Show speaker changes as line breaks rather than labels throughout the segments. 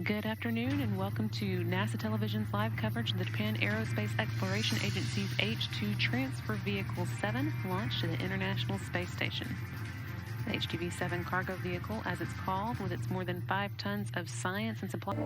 Good afternoon and welcome to NASA Television's live coverage of the Japan Aerospace Exploration Agency's H-2 Transfer Vehicle 7 launch to the International Space Station. The HTV-7 cargo vehicle, as it's called, with its more than 5 tons of science and supply.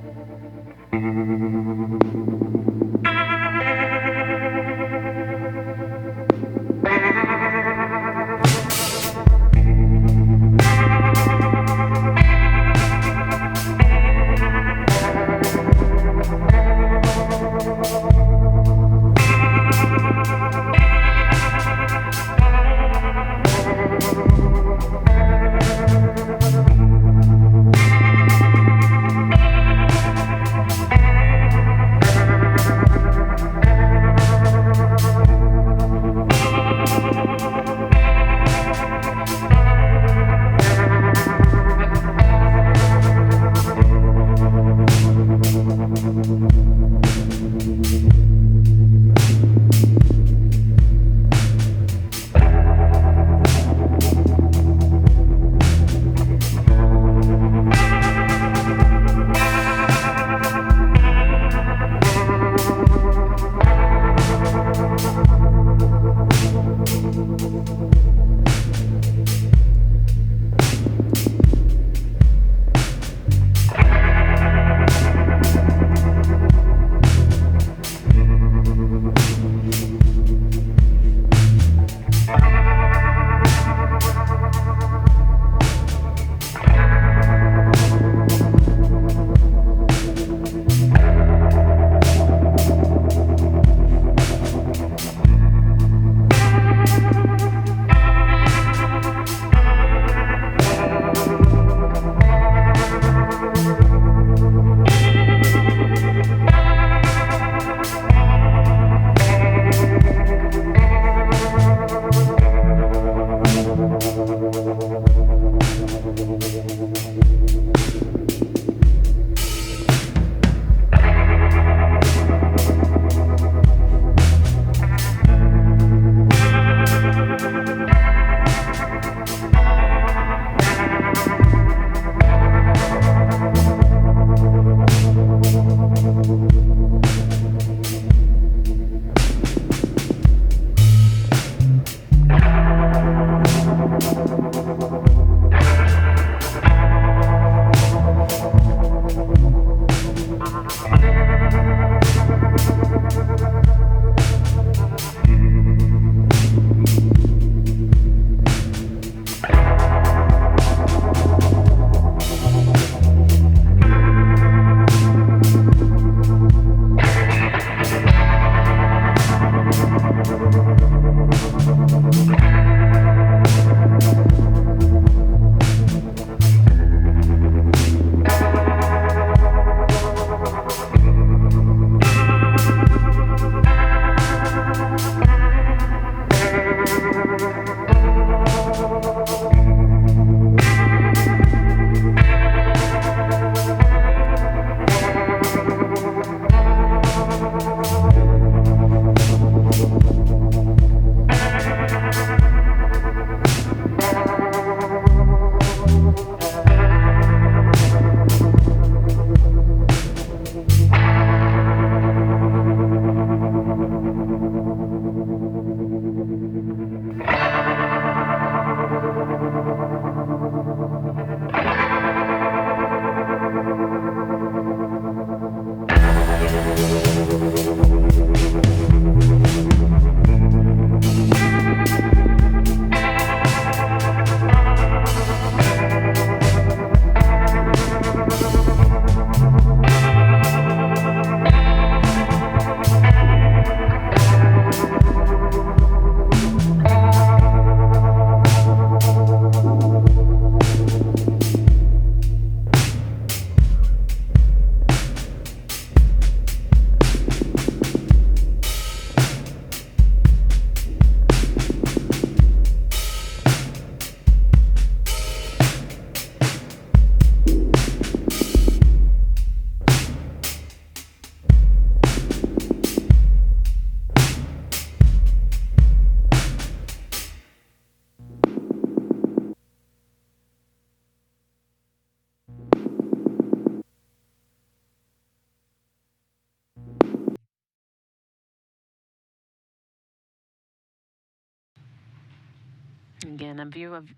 Again, a view of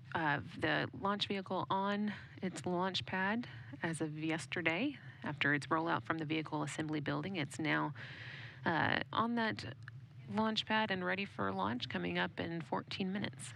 the launch vehicle on its launch pad as of yesterday. After its rollout from the vehicle assembly building, it's now on that launch pad and ready for launch, coming up in 14 minutes.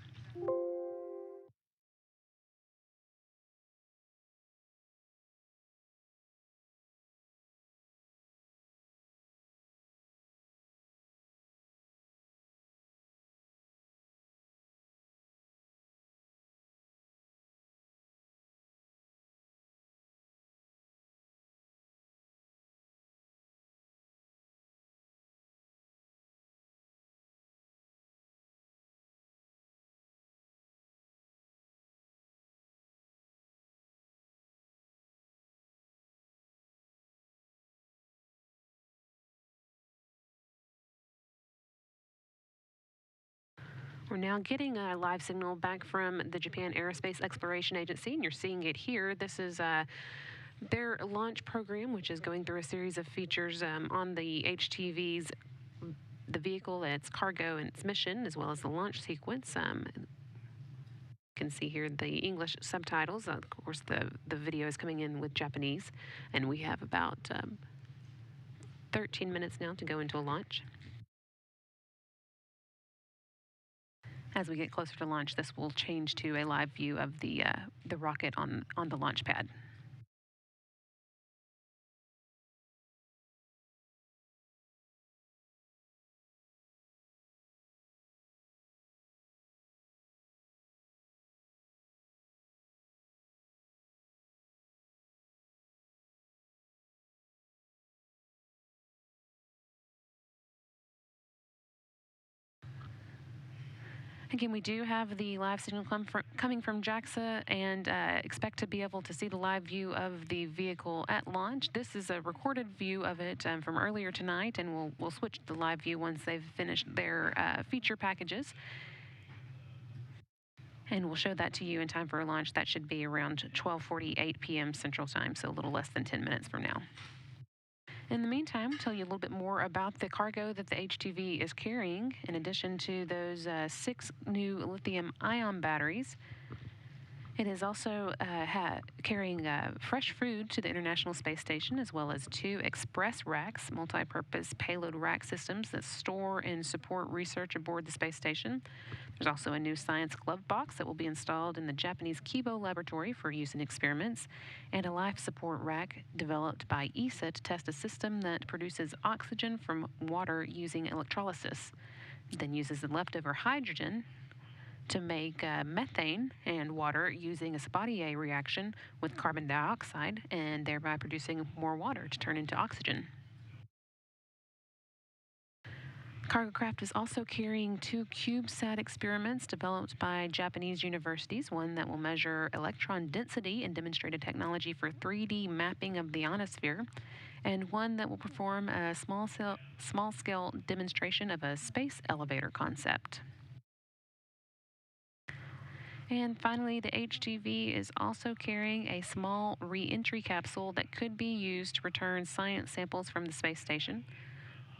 We're now getting a live signal back from the Japan Aerospace Exploration Agency, and you're seeing it here. This is their launch program, which is going through a series of features on the HTV's, the vehicle, its cargo, and its mission, as well as the launch sequence. You can see here the English subtitles. Of course, the video is coming in with Japanese, and we have about 13 minutes now to go into a launch. As we get closer to launch, this will change to a live view of the rocket on the launch pad. Again, we do have the live signal coming from JAXA, and expect to be able to see the live view of the vehicle at launch. This is a recorded view of it from earlier tonight, and we'll switch to the live view once they've finished their feature packages. And we'll show that to you in time for launch. That should be around 12:48 p.m. Central Time, so a little less than 10 minutes from now. In the meantime, I'll tell you a little bit more about the cargo that the HTV is carrying. In addition to those 6 new lithium-ion batteries, it is also carrying fresh food to the International Space Station, as well as 2 express racks, multi-purpose payload rack systems that store and support research aboard the space station. There's also a new science glove box that will be installed in the Japanese Kibo laboratory for use in experiments, and a life support rack developed by ESA to test a system that produces oxygen from water using electrolysis, then uses the leftover hydrogen to make methane and water using a Sabatier reaction with carbon dioxide, and thereby producing more water to turn into oxygen. Cargo craft is also carrying 2 CubeSat experiments developed by Japanese universities, one that will measure electron density and demonstrate a technology for 3D mapping of the ionosphere, and one that will perform a small-scale demonstration of a space elevator concept. And finally, the HTV is also carrying a small re-entry capsule that could be used to return science samples from the space station.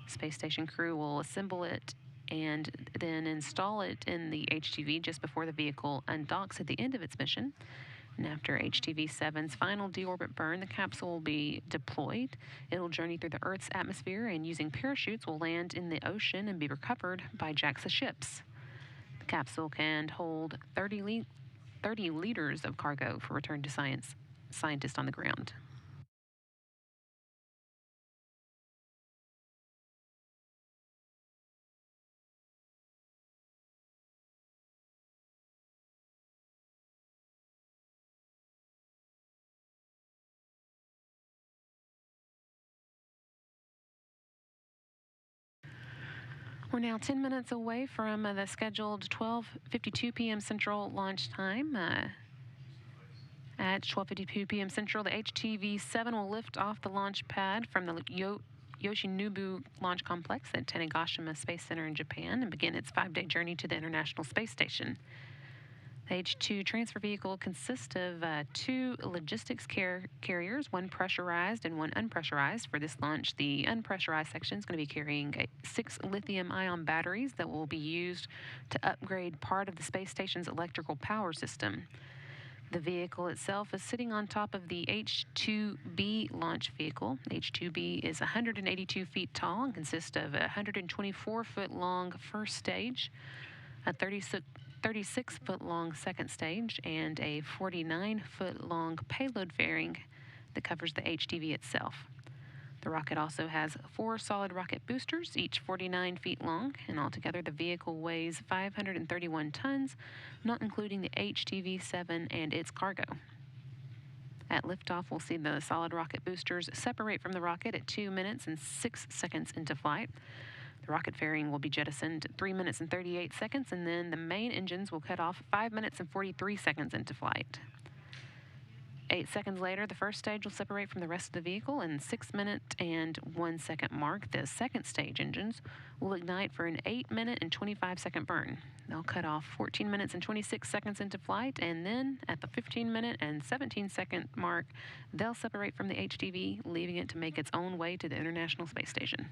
Space station crew will assemble it and then install it in the HTV just before the vehicle undocks at the end of its mission. And after HTV-7's final deorbit burn, the capsule will be deployed. It'll journey through the Earth's atmosphere, and using parachutes will land in the ocean and be recovered by JAXA ships. The capsule can hold 30 liters of cargo for return to scientists on the ground. We're now 10 minutes away from the scheduled 12:52 p.m. Central launch time. At 12:52 p.m. Central, the HTV-7 will lift off the launch pad from the Yoshinobu Launch Complex at Tanegashima Space Center in Japan and begin its 5-day journey to the International Space Station. The H-2 transfer vehicle consists of two logistics carriers, one pressurized and one unpressurized. For this launch, the unpressurized section is going to be carrying 6 lithium-ion batteries that will be used to upgrade part of the space station's electrical power system. The vehicle itself is sitting on top of the H-2B launch vehicle. H-2B is 182 feet tall and consists of a 124-foot-long first stage, a 36-foot-long second stage, and a 49-foot-long payload fairing that covers the HTV itself. The rocket also has 4 solid rocket boosters, each 49 feet long, and altogether the vehicle weighs 531 tons, not including the HTV-7 and its cargo. At liftoff, we'll see the solid rocket boosters separate from the rocket at 2 minutes and 6 seconds into flight. The rocket fairing will be jettisoned 3 minutes and 38 seconds, and then the main engines will cut off 5 minutes and 43 seconds into flight. 8 seconds later, the first stage will separate from the rest of the vehicle, and 6 minute and 1 second mark, the second stage engines will ignite for an 8 minute and 25 second burn. They'll cut off 14 minutes and 26 seconds into flight, and then at the 15 minute and 17 second mark, they'll separate from the HTV, leaving it to make its own way to the International Space Station.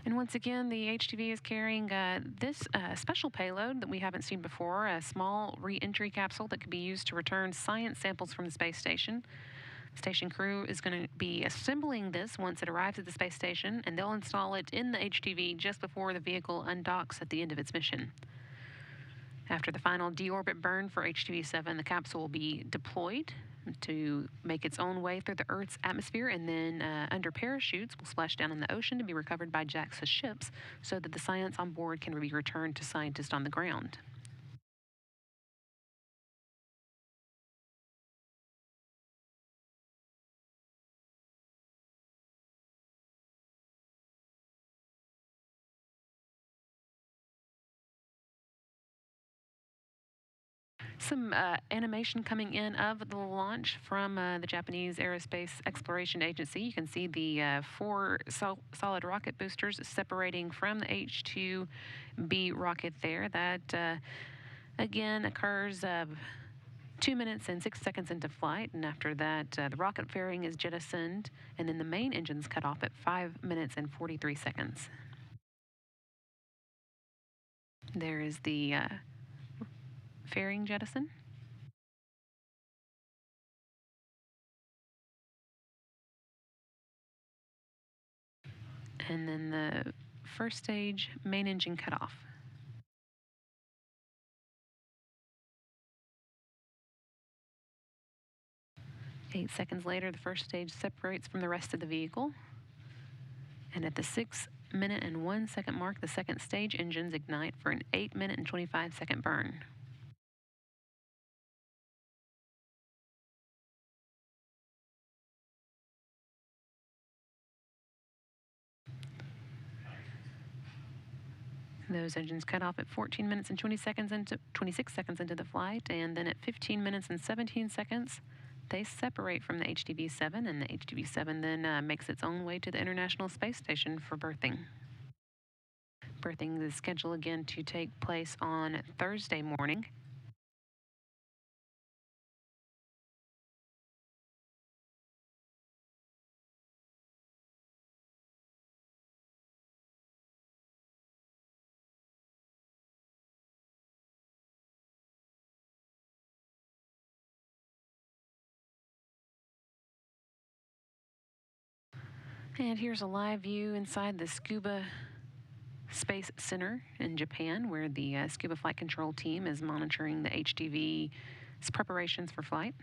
And once again, the HTV is carrying this special payload that we haven't seen before, a small re-entry capsule that could be used to return science samples from the space station. The station crew is going to be assembling this once it arrives at the space station, and they'll install it in the HTV just before the vehicle undocks at the end of its mission. After the final deorbit burn for HTV-7, the capsule will be deployed to make its own way through the Earth's atmosphere, and then under parachutes will splash down in the ocean to be recovered by JAXA ships so that the science on board can be returned to scientists on the ground. Some animation coming in of the launch from the Japanese Aerospace Exploration Agency. You can see the 4 solid rocket boosters separating from the H-2B rocket there. That, again, occurs 2 minutes and 6 seconds into flight, and after that, the rocket fairing is jettisoned, and then the main engines cut off at 5 minutes and 43 seconds. There is the fairing jettison. And then the first stage main engine cut off. Eight seconds later, the first stage separates from the rest of the vehicle. And at the 6 minute and 1 second mark, the second stage engines ignite for an 8 minute and 25 second burn. Those engines cut off at 14 minutes and 26 seconds into the flight, and then at 15 minutes and 17 seconds, they separate from the HTV-7, and the HTV-7 then makes its own way to the International Space Station for berthing. Berthing is scheduled again to take place on Thursday morning. And here's a live view inside the Scuba Space Center in Japan, where the Scuba Flight Control team is monitoring the HTV's preparations for flight.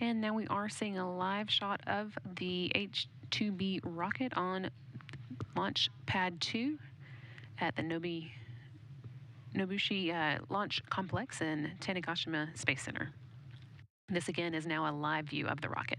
And now we are seeing a live shot of the H-2B rocket on Launch Pad 2 at the Nobushi Launch Complex in Tanegashima Space Center. This again is now a live view of the rocket.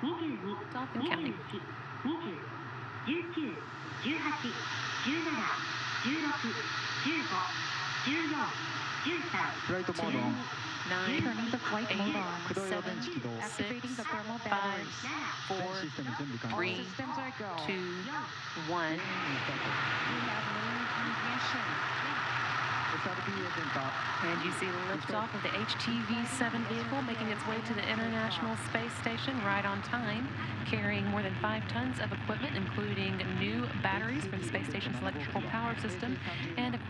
Dolphin counting.
フライトモードオン。
9,
Turning the flight mode on.
駆動用電池起動。
Activating the thermal
5,
batteries.
全
4,
システム準備完了。
3,
Systems are go.
2, 1.
We have main ignition.
SRBA 点火。
And you see liftoff of the HTV-7 vehicle making its way to the International Space Station right on time, carrying more than 5 tons of equipment, including new batteries for the space station's electrical power system and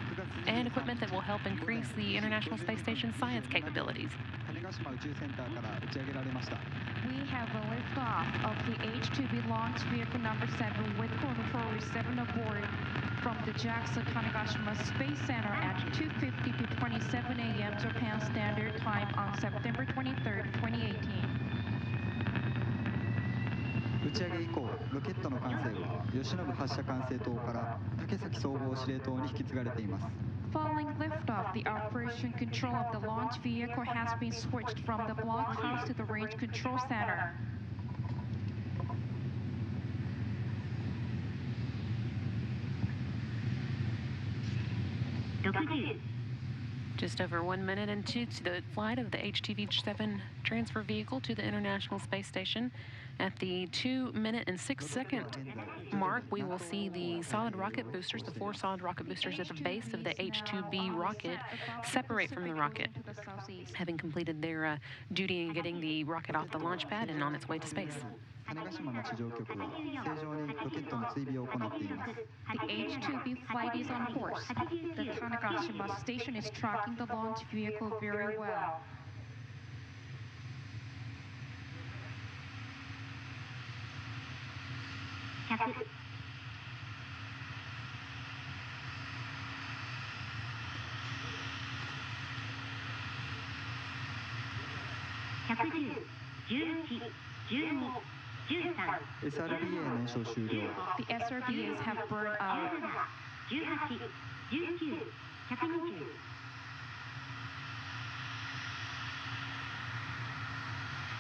equipment that will help increase the International Space Station's science capabilities.
種子島宇宙センターから打ち上げられました。
We have a liftoff of the HTV launch vehicle number 7 with Controller 7 aboard from the JAXA Tanegashima Space Center at 2:50 to 27 a.m. Japan Standard Time on September 23rd, 2018.
打ち上げ以降、ロケットの管制は吉信発射管制塔から竹崎総合司令塔に引き継がれています。
Following liftoff, the operation control of the launch vehicle has been switched from the blockhouse to the range control center.
Just over 1 minute into the flight of the HTV-7 transfer vehicle to the International Space Station. At the 2 minute and 6 second mark, we will see the solid rocket boosters, the 4 solid rocket boosters at the base of the H-2B rocket, separate from the rocket, having completed their duty in getting the rocket off the launch pad and on its way to space.
種子島の地上局は正常にロケットの追尾を行っています。
The H-2B flight is on course. The Tanegashima station is tracking the launch vehicle very well.
SRBA 燃焼終了。
The SRBAs have burned out.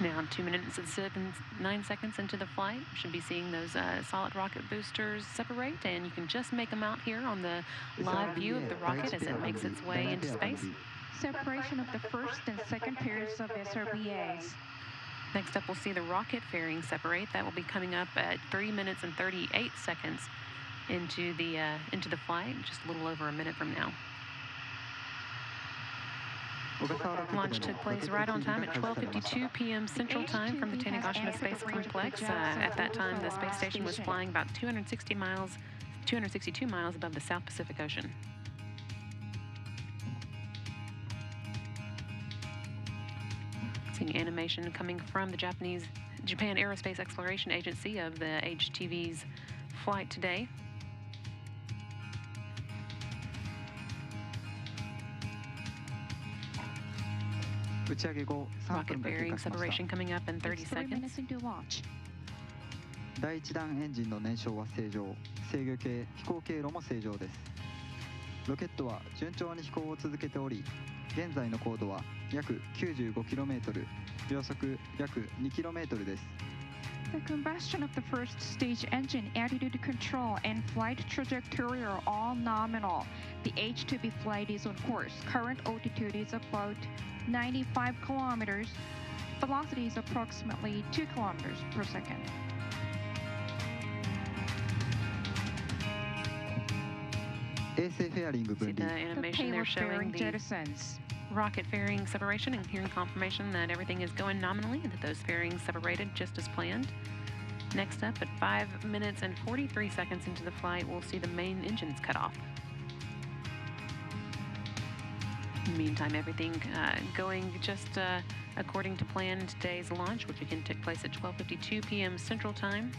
Now 2 minutes and 9 seconds into the flight, you should be seeing those solid rocket boosters separate, and you can just make them out here on the live view of the rocket as it makes its way into space.
Separation of the first and second pairs of SRBAs.
Next up, we'll see the rocket fairing separate. That will be coming up at 3 minutes and 38 seconds into the flight, just a little over a minute from now. Launch took place right on time at 12:52 p.m. Central Time from the Tanegashima Space Complex. At that time, the space station was flying about 262 miles above the South Pacific Ocean. Seeing animation coming from the Japan Aerospace Exploration Agency of the HTV's flight today. Rocket bearing separation coming up in 30
It's 3
seconds.
minutes into launch.
第1段エンジンの燃焼は正常、制御系飛行経路も正常です。ロケットは順調に飛行を続けており、現在の高度は約 95km、秒速約 2km です。
The combustion of the first stage engine, attitude control, and flight trajectory are all nominal. The H-2B flight is on course. Current altitude is about 95 kilometers. Velocity is approximately 2 kilometers per second.
AC フェアリング
See
分
the
離。
animation there
payload
showing
bearing
the
jettisons.
rocket fairing separation and hearing confirmation that everything is going nominally and that those fairings separated just as planned. Next up, at 5 minutes and 43 seconds into the flight, we'll see the main engines cut off. In the meantime, everything going just according to plan. Today's launch, which again took place at 12:52 p.m. Central Time.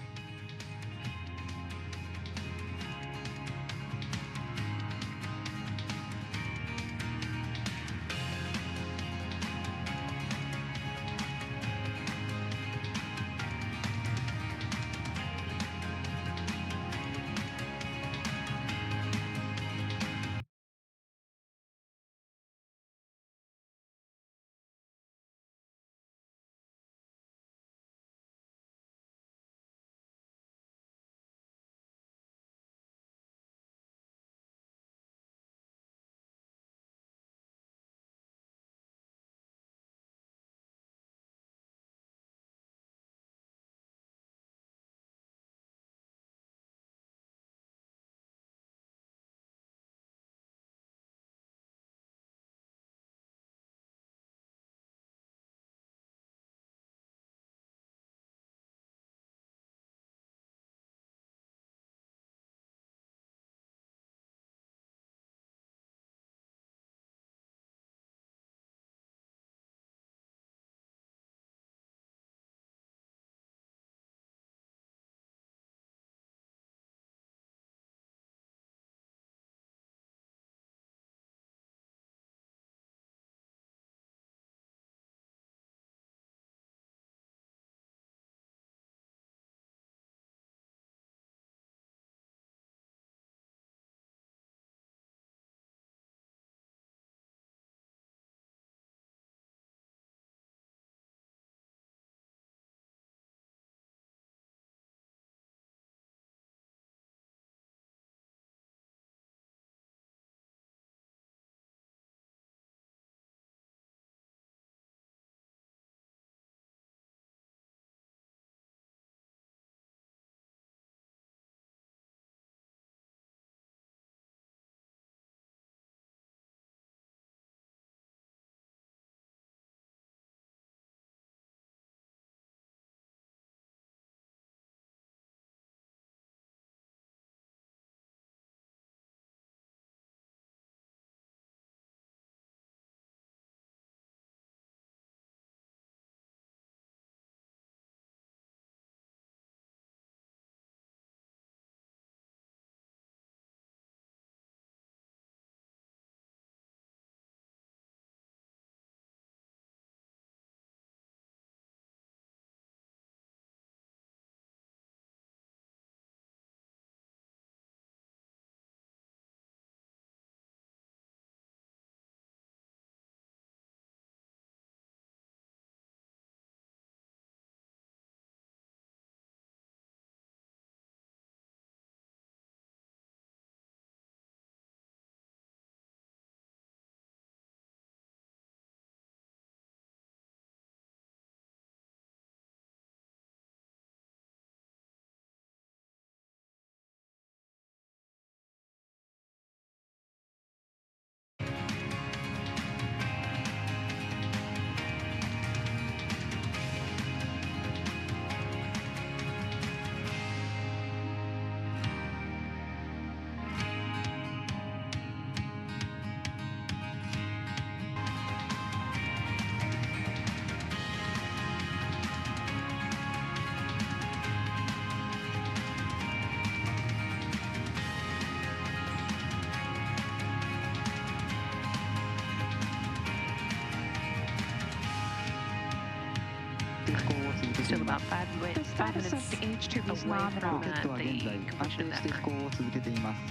して飛行を続けてい
Still
ま
about
す。
5
The status of the HTV is
away
nominal.
from
ロケットは
the
現在
completion
安
of
定
that
して飛
part.
行を続けています。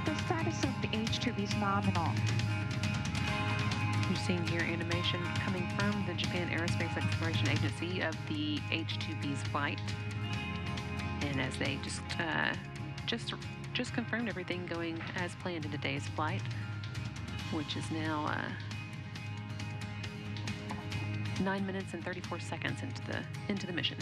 The status of the HTV is nominal.
You're seeing here animation coming from the Japan Aerospace Exploration Agency of the H-2B's flight. And as they just confirmed everything going as planned in today's flight, which is now 9 minutes and 34 seconds into the mission.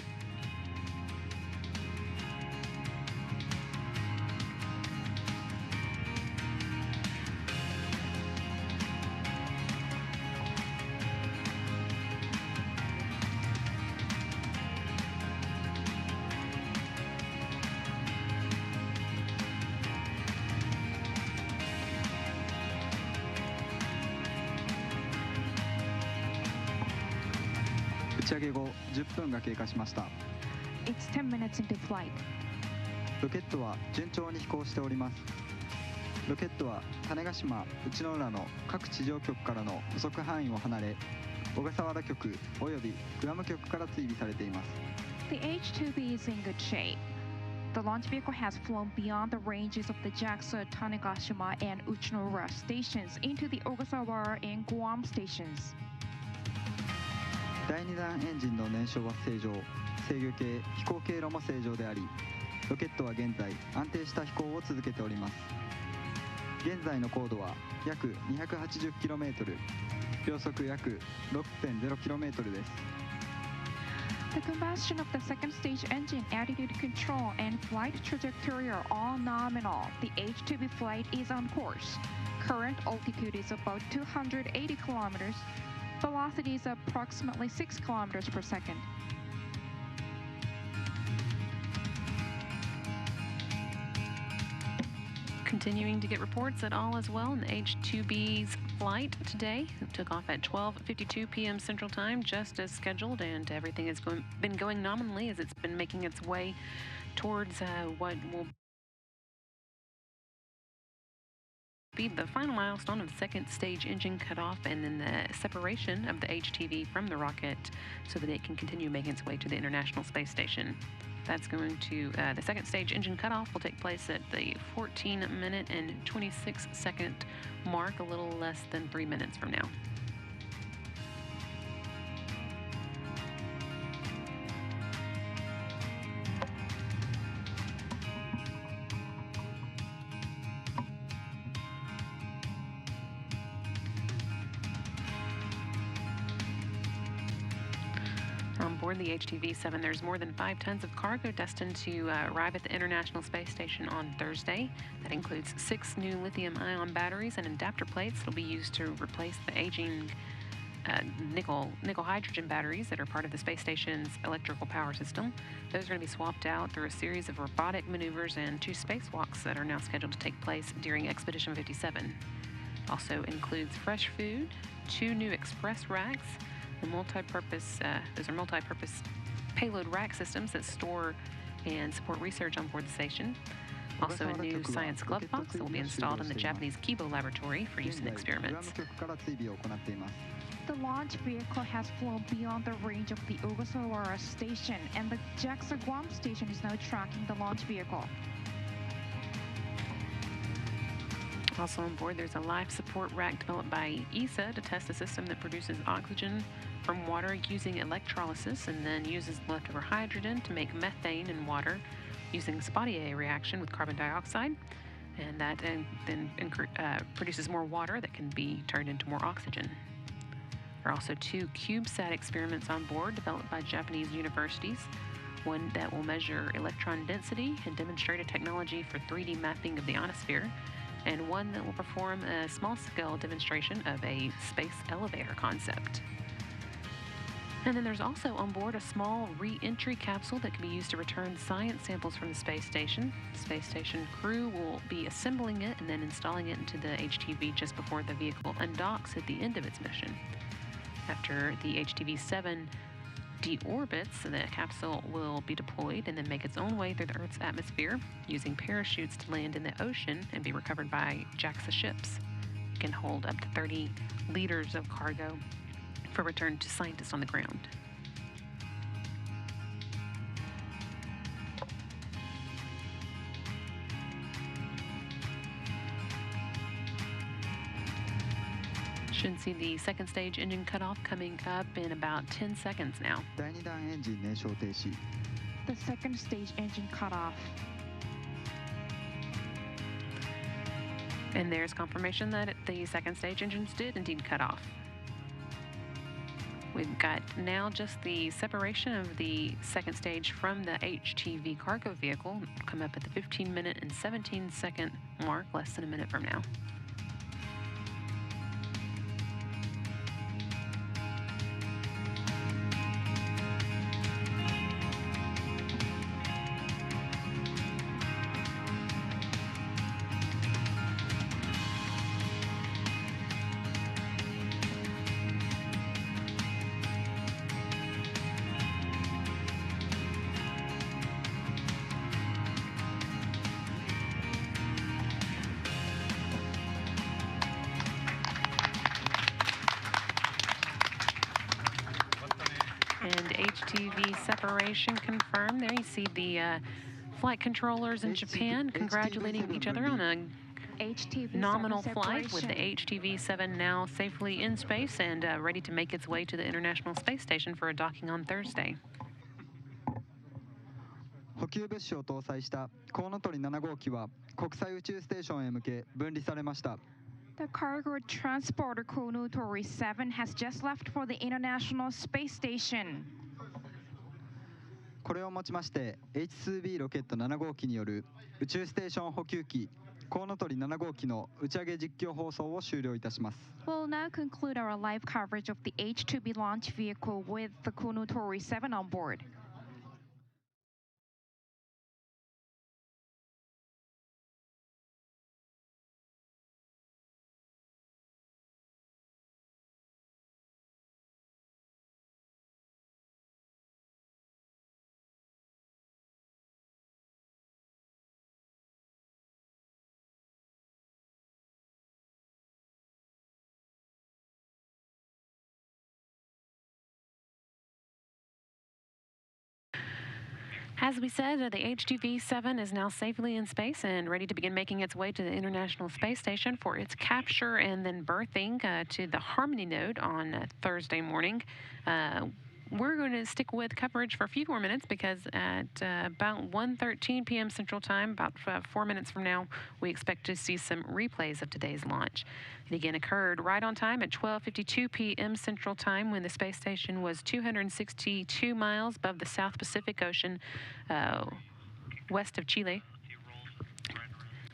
It's 打ち上げ後10分が経過しました。
It's 10 minutes into flight.
ロケットは順調に飛行しております。ロケットは種子島内之浦の各地上局からの予測範囲を離れ、小笠原局およびグアム局から追尾されています。
The H-2B is in good shape. The launch vehicle has flown beyond the ranges of the JAXA Tanegashima and Uchinoura stations into the Ogasawara and Guam stations.
第2段エンジンの燃焼は正常、制御系飛行経路も正常であり、ロケットは現在安定した飛行を続けております。現在の高度は約 280km、 秒速約 6.0km です。
The combustion of the second stage engine, attitude control, and flight trajectory are all nominal. The H-2B flight is on course. Current altitude is about 280 kilometers. Velocity is approximately 6 kilometers per second.
Continuing to get reports that all is well in the H-2B's flight today. It took off at 12:52 p.m. Central Time, just as scheduled, and everything has been going nominally as it's been making its way towards what will be the final milestone of the second stage engine cutoff and then the separation of the HTV from the rocket so that it can continue making its way to the International Space Station. That's going to, the second stage engine cutoff will take place at the 14-minute and 26-second mark, a little less than 3 minutes from now. On board the HTV-7, there's more than 5 tons of cargo destined to arrive at the International Space Station on Thursday. That includes 6 new lithium-ion batteries and adapter plates that will be used to replace the aging nickel-hydrogen batteries that are part of the space station's electrical power system. Those are going to be swapped out through a series of robotic maneuvers and 2 spacewalks that are now scheduled to take place during Expedition 57. Also includes fresh food, 2 new express racks, those are multi-purpose payload rack systems that store and support research on board the station. Also a new science glove box that will be installed in the Japanese Kibo laboratory for use in experiments.
The launch vehicle has flown beyond the range of the Ogasawara station, and the JAXA Guam station is now tracking the launch vehicle.
Also on board, there's a life support rack developed by ESA to test a system that produces oxygen from water using electrolysis and then uses leftover hydrogen to make methane in water using Spatier reaction with carbon dioxide. And that then produces more water that can be turned into more oxygen. There are also 2 CubeSat experiments on board developed by Japanese universities. One that will measure electron density and demonstrate a technology for 3D mapping of the ionosphere, and one that will perform a small-scale demonstration of a space elevator concept. And then there's also on board a small re-entry capsule that can be used to return science samples from the space station. The space station crew will be assembling it and then installing it into the HTV just before the vehicle undocks at the end of its mission. After the HTV-7 deorbits, the capsule will be deployed and then make its own way through the Earth's atmosphere using parachutes to land in the ocean and be recovered by JAXA ships. It can hold up to 30 liters of cargo for return to scientists on the ground. see the second stage engine cutoff coming up in about 10 seconds now.
第2段エンジン燃焼停止
The second stage engine cut off.
And there's confirmation that the second stage engines did indeed cut off. We've got now just the separation of the second stage from the HTV cargo vehicle, come up at the 15-minute and 17-second mark, less than a minute from now. And HTV separation confirmed. There you see the flight controllers in Japan congratulating each other on a
HTV-7
nominal flight, with the
separation.
HTV-7 now safely in space and ready to make its way to the International Space Station for a docking on Thursday.
補給物資を搭載したコウノトリ7号機は国際宇宙ステーションへ向け分離されました
The cargo transporter Konotori 7 has just left for the International Space Station.
これをもちまして H2B ロケット7号機による宇宙ステーション補給機コウノトリ7号機の打ち上げ実況放送を終了いたします
We'll now conclude our live coverage of the H2B launch vehicle with the Konotori 7 on board.
As we said, the HTV-7 is now safely in space and ready to begin making its way to the International Space Station for its capture and then berthing to the Harmony node on Thursday morning. We're going to stick with coverage for a few more minutes because at about 1:13 p.m. Central Time, about 4 minutes from now, we expect to see some replays of today's launch. It again occurred right on time at 12:52 p.m. Central Time when the space station was 262 miles above the South Pacific Ocean, west of Chile.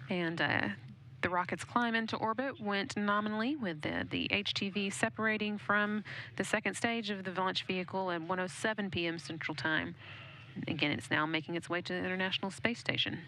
And the rocket's climb into orbit went nominally, with the HTV separating from the second stage of the launch vehicle at 1:07 p.m. Central Time. Again, it's now making its way to the International Space Station.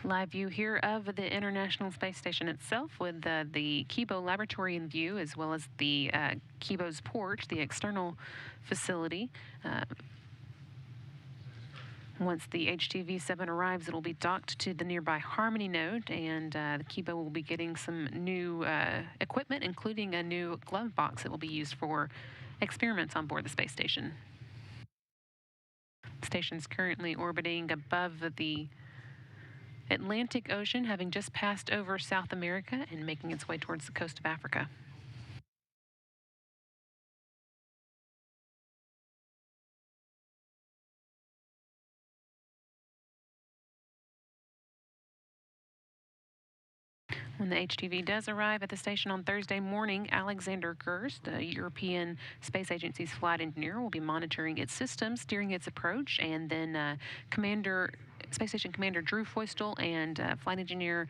Live view here of the International Space Station itself, with the Kibo laboratory in view, as well as the Kibo's port, the external facility. Once the HTV-7 arrives, it will be docked to the nearby Harmony node, and the Kibo will be getting some new equipment, including a new glove box that will be used for experiments on board the space station. The station's currently orbiting above the Atlantic Ocean, having just passed over South America and making its way towards the coast of Africa. When the HTV does arrive at the station on Thursday morning, Alexander Gerst, the European Space Agency's flight engineer, will be monitoring its systems, steering its approach, and then Space Station Commander Drew Feustel and flight engineer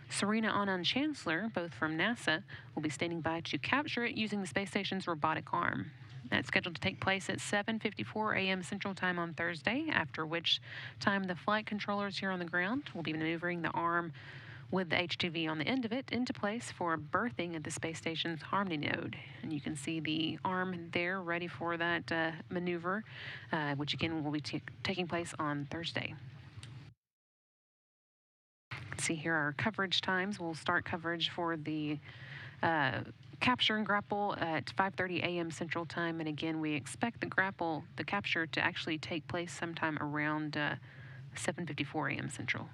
Serena Anand-Chancellor, both from NASA, will be standing by to capture it using the space station's robotic arm. That's scheduled to take place at 7:54 a.m. Central Time on Thursday, after which time the flight controllers here on the ground will be maneuvering the arm with the HTV on the end of it into place for berthing at the space station's Harmony node. And you can see the arm there ready for that maneuver, which again will be taking place on Thursday. see here our coverage times. We'll start coverage for the capture and grapple at 5:30 a.m. Central Time, and again, we expect the capture to actually take place sometime around 7:54 a.m. Central.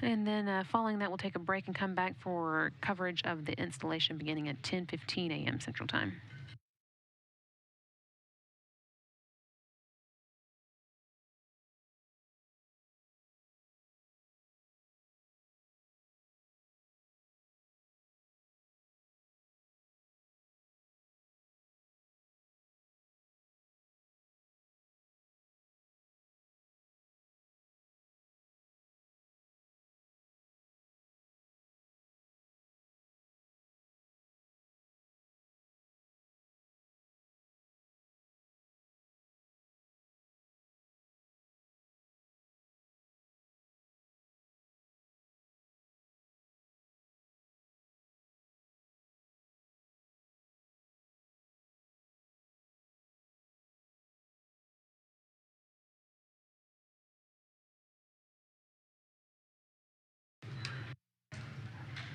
And then following that, we'll take a break and come back for coverage of the installation beginning at 10:15 a.m. Central Time.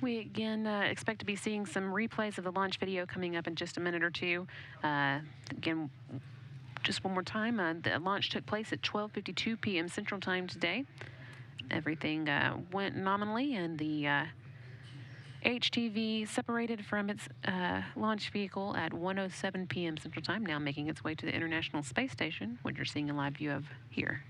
We again expect to be seeing some replays of the launch video coming up in just a minute or two. Again, just one more time, the launch took place at 12:52 p.m. Central Time today. Everything went nominally, and the HTV separated from its launch vehicle at 1:07 p.m. Central Time, now making its way to the International Space Station, which you're seeing a live view of here.